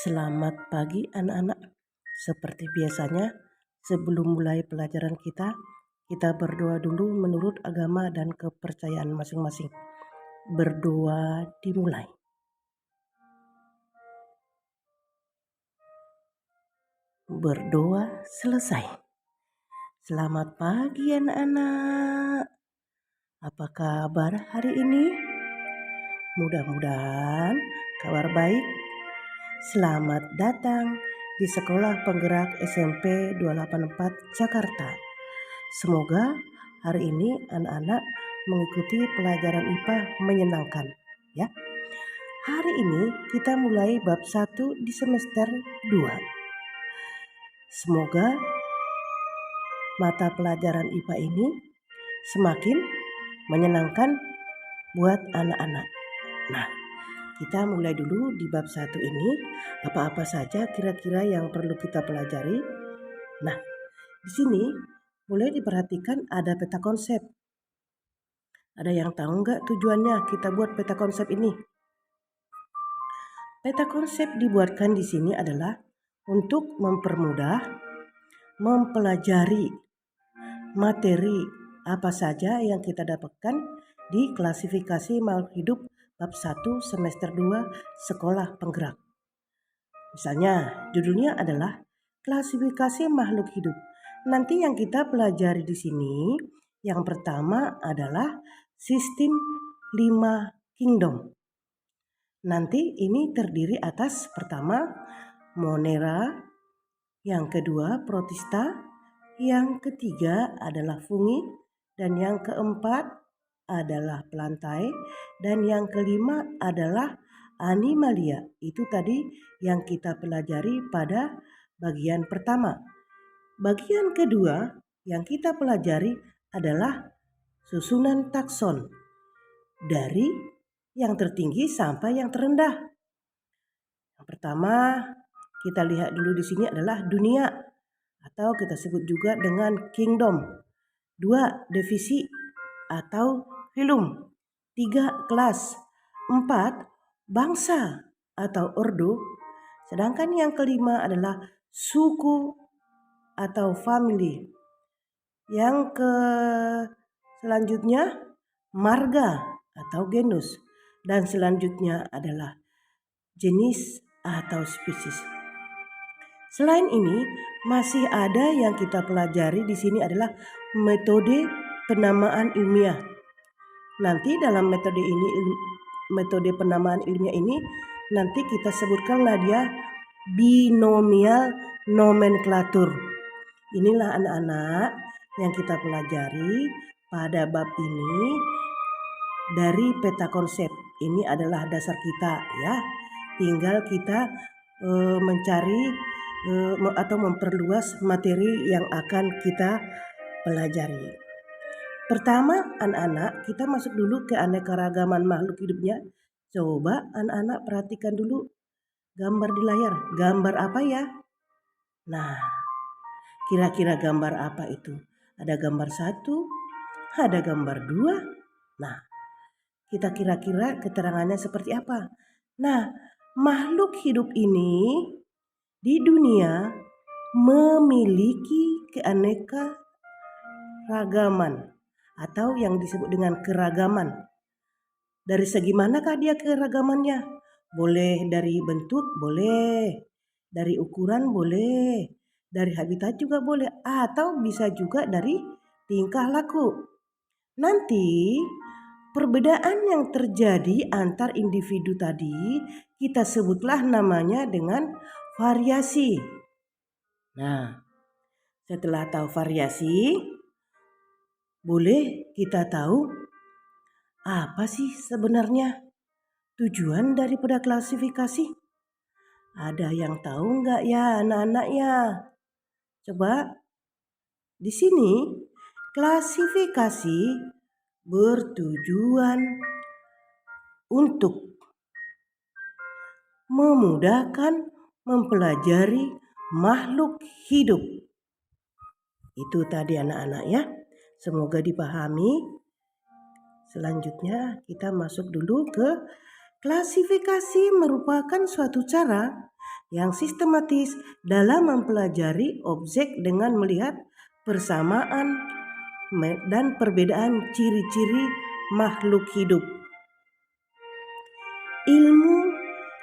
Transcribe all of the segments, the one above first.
Selamat pagi anak-anak. Seperti biasanya, sebelum mulai pelajaran kita berdoa dulu menurut agama dan kepercayaan masing-masing. Berdoa dimulai. Berdoa selesai. Selamat pagi anak-anak. Apa kabar hari ini? Mudah-mudahan kabar baik. Selamat datang di Sekolah Penggerak SMP 284 Jakarta. Semoga hari ini anak-anak mengikuti pelajaran IPA menyenangkan ya. Hari ini kita mulai bab 1 di semester 2. Semoga mata pelajaran IPA ini semakin menyenangkan buat anak-anak. Nah, kita mulai dulu di bab 1 ini. Apa-apa saja kira-kira yang perlu kita pelajari? Nah, di sini boleh diperhatikan ada peta konsep. Ada yang tahu nggak tujuannya kita buat peta konsep ini? Peta konsep dibuatkan di sini adalah untuk mempermudah mempelajari materi apa saja yang kita dapatkan di klasifikasi makhluk hidup bab 1 semester 2 Sekolah Penggerak. Misalnya, judulnya adalah klasifikasi makhluk hidup. Nanti yang kita pelajari di sini, yang pertama adalah sistem 5 kingdom. Nanti ini terdiri atas pertama Monera, yang kedua Protista, yang ketiga adalah fungi, dan yang keempat adalah plantae, dan yang kelima adalah animalia. Itu tadi yang kita pelajari pada bagian pertama. Bagian kedua yang kita pelajari adalah susunan takson dari yang tertinggi sampai yang terendah. Yang pertama kita lihat dulu di sini adalah dunia atau kita sebut juga dengan kingdom. 2 divisi atau filum. 3 kelas. 4 bangsa atau ordo. Sedangkan yang kelima adalah suku atau family. Yang selanjutnya marga atau genus. Dan selanjutnya adalah jenis atau spesies. Selain ini, masih ada yang kita pelajari di sini adalah metode penamaan ilmiah. Nanti dalam metode penamaan ilmiah ini nanti kita sebutkanlah dia binomial nomenklatur. Inilah anak-anak yang kita pelajari pada bab ini dari peta konsep. Ini adalah dasar kita ya. Tinggal kita mencari atau memperluas materi yang akan kita pelajari. Pertama, anak-anak, kita masuk dulu ke aneka-ragaman makhluk hidupnya. Coba anak-anak perhatikan dulu gambar di layar. Gambar apa ya? Nah, kira-kira gambar apa itu? Ada gambar 1, ada gambar 2. Nah, kita kira-kira keterangannya seperti apa? Nah, makhluk hidup ini di dunia memiliki keanekaragaman atau yang disebut dengan keragaman. Dari segi manakah dia keragamannya? Boleh dari bentuk, boleh. Dari ukuran, boleh. Dari habitat juga boleh. Atau bisa juga dari tingkah laku. Nanti perbedaan yang terjadi antar individu tadi kita sebutlah namanya dengan variasi. Nah, setelah tahu variasi, boleh kita tahu apa sih sebenarnya tujuan daripada klasifikasi? Ada yang tahu nggak ya anak-anak ya? Coba di sini klasifikasi bertujuan untuk memudahkan mempelajari makhluk hidup. Itu tadi anak-anak ya. Semoga dipahami. Selanjutnya kita masuk dulu ke klasifikasi merupakan suatu cara yang sistematis dalam mempelajari objek dengan melihat persamaan dan perbedaan ciri-ciri makhluk hidup. Ilmu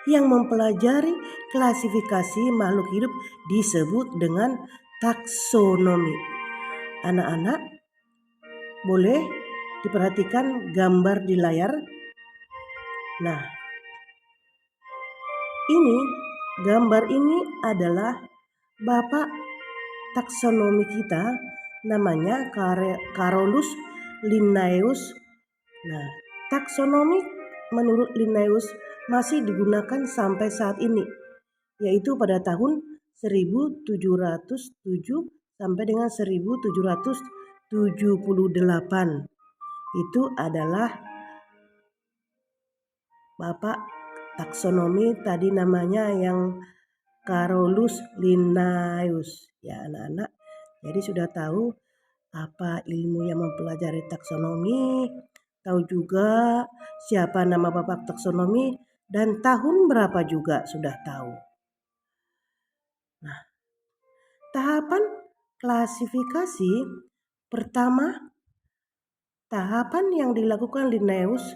yang mempelajari klasifikasi makhluk hidup disebut dengan taksonomi. Anak-anak, boleh diperhatikan gambar di layar. Nah, gambar ini adalah Bapak taksonomi kita, namanya Carolus Linnaeus. Nah, taksonomi menurut Linnaeus masih digunakan sampai saat ini, yaitu pada tahun 1707 sampai dengan 1778. Itu adalah Bapak taksonomi tadi namanya yang Carolus Linnaeus. Ya anak-anak, jadi sudah tahu apa ilmu yang mempelajari taksonomi, tahu juga siapa nama Bapak taksonomi dan tahun berapa juga sudah tahu. Nah, tahapan klasifikasi pertama, tahapan yang dilakukan Linnaeus,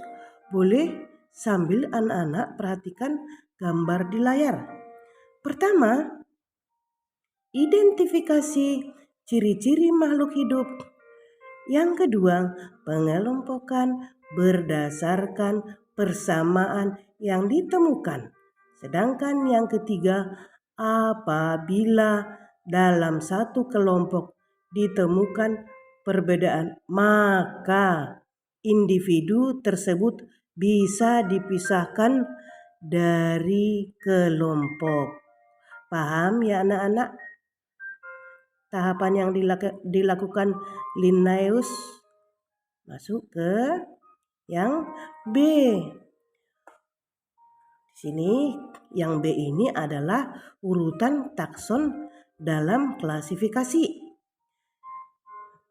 boleh sambil anak-anak perhatikan gambar di layar. Pertama, identifikasi ciri-ciri makhluk hidup. Yang kedua, pengelompokan berdasarkan persamaan yang ditemukan. Sedangkan yang ketiga, apabila dalam satu kelompok ditemukan perbedaan, maka individu tersebut bisa dipisahkan dari kelompok. Paham ya anak-anak? Tahapan yang dilakukan Linnaeus. Masuk ke yang B. Di sini yang B ini adalah urutan takson dalam klasifikasi.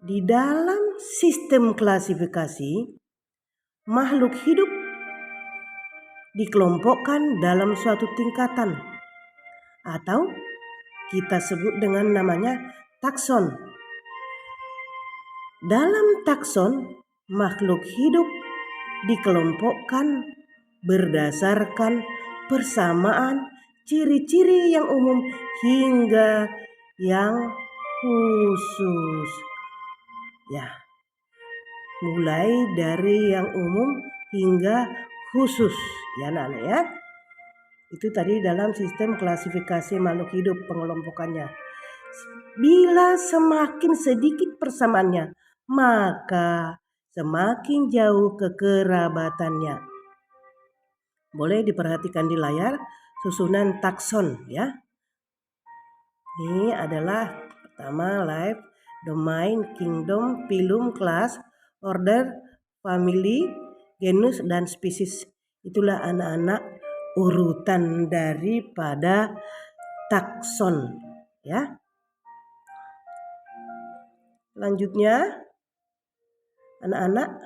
Di dalam sistem klasifikasi, makhluk hidup dikelompokkan dalam suatu tingkatan atau kita sebut dengan namanya takson. Dalam takson, makhluk hidup dikelompokkan berdasarkan persamaan ciri-ciri yang umum hingga yang khusus. Ya, mulai dari yang umum hingga khusus ya anak-anak ya. Itu tadi dalam sistem klasifikasi makhluk hidup pengelompokannya. Bila semakin sedikit persamaannya, maka semakin jauh kekerabatannya. Boleh diperhatikan di layar susunan takson ya. Ini adalah pertama life, domain, kingdom, phylum, class, order, family, genus, dan spesies. Itulah anak-anak urutan daripada takson ya. Selanjutnya anak-anak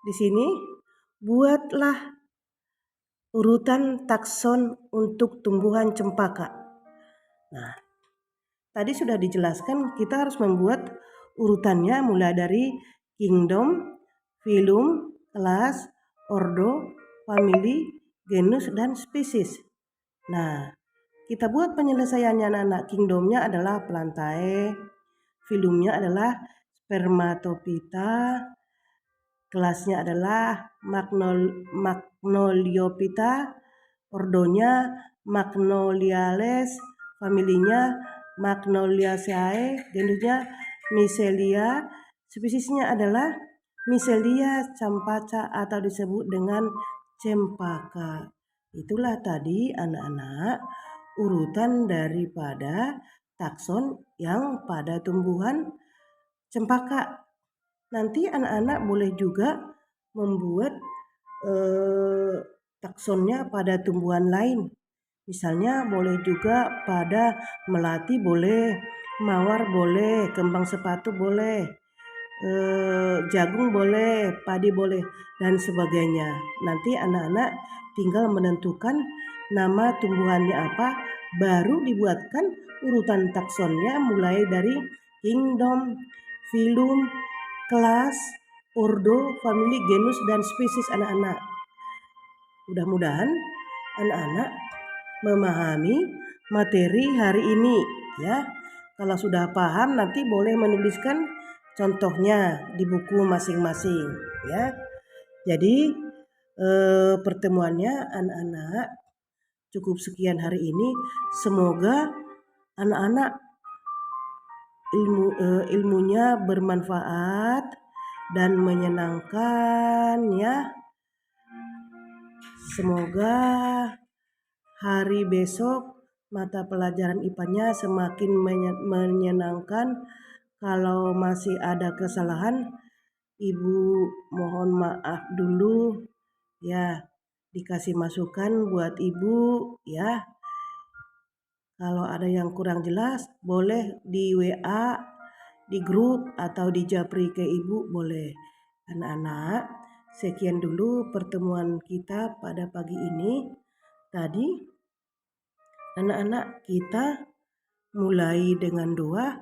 di sini buatlah urutan takson untuk tumbuhan cempaka. Nah, tadi sudah dijelaskan kita harus membuat urutannya mulai dari kingdom, phylum, class, ordo, family, genus, dan spesies. Nah, kita buat penyelesaiannya anak-anak. Kingdomnya adalah Plantae, phylumnya adalah Spermatophyta, kelasnya adalah Magnoliophyta, ordonya Magnoliales, familinya Magnoliaceae, genusnya Michelia, spesiesnya adalah Michelia campaca atau disebut dengan cempaka. Itulah tadi anak-anak urutan daripada takson yang pada tumbuhan cempaka. Nanti anak-anak boleh juga membuat taksonnya pada tumbuhan lain. Misalnya boleh juga pada melati boleh, mawar boleh, kembang sepatu boleh, jagung boleh, padi boleh, dan sebagainya. Nanti anak-anak tinggal menentukan nama tumbuhannya apa baru dibuatkan urutan taksonnya mulai dari kingdom, phylum, kelas, ordo, famili, genus, dan spesies anak-anak. Mudah-mudahan anak-anak memahami materi hari ini ya. Kalau sudah paham nanti boleh menuliskan contohnya di buku masing-masing ya. Jadi pertemuannya anak-anak cukup sekian hari ini. Semoga anak-anak ilmunya bermanfaat dan menyenangkan ya. Semoga hari besok mata pelajaran IPA-nya semakin menyenangkan. Kalau masih ada kesalahan, Ibu mohon maaf dulu ya. Dikasih masukan buat Ibu ya. Kalau ada yang kurang jelas boleh di WA, di grup atau di japri ke Ibu boleh. Anak-anak, sekian dulu pertemuan kita pada pagi ini. Tadi anak-anak kita mulai dengan doa,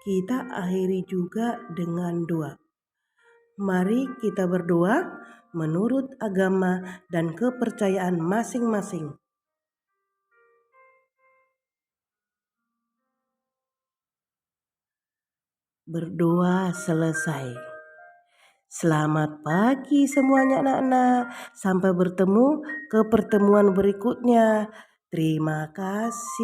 kita akhiri juga dengan doa. Mari kita berdoa menurut agama dan kepercayaan masing-masing. Berdoa selesai. Selamat pagi semuanya anak-anak. Sampai bertemu ke pertemuan berikutnya. Terima kasih.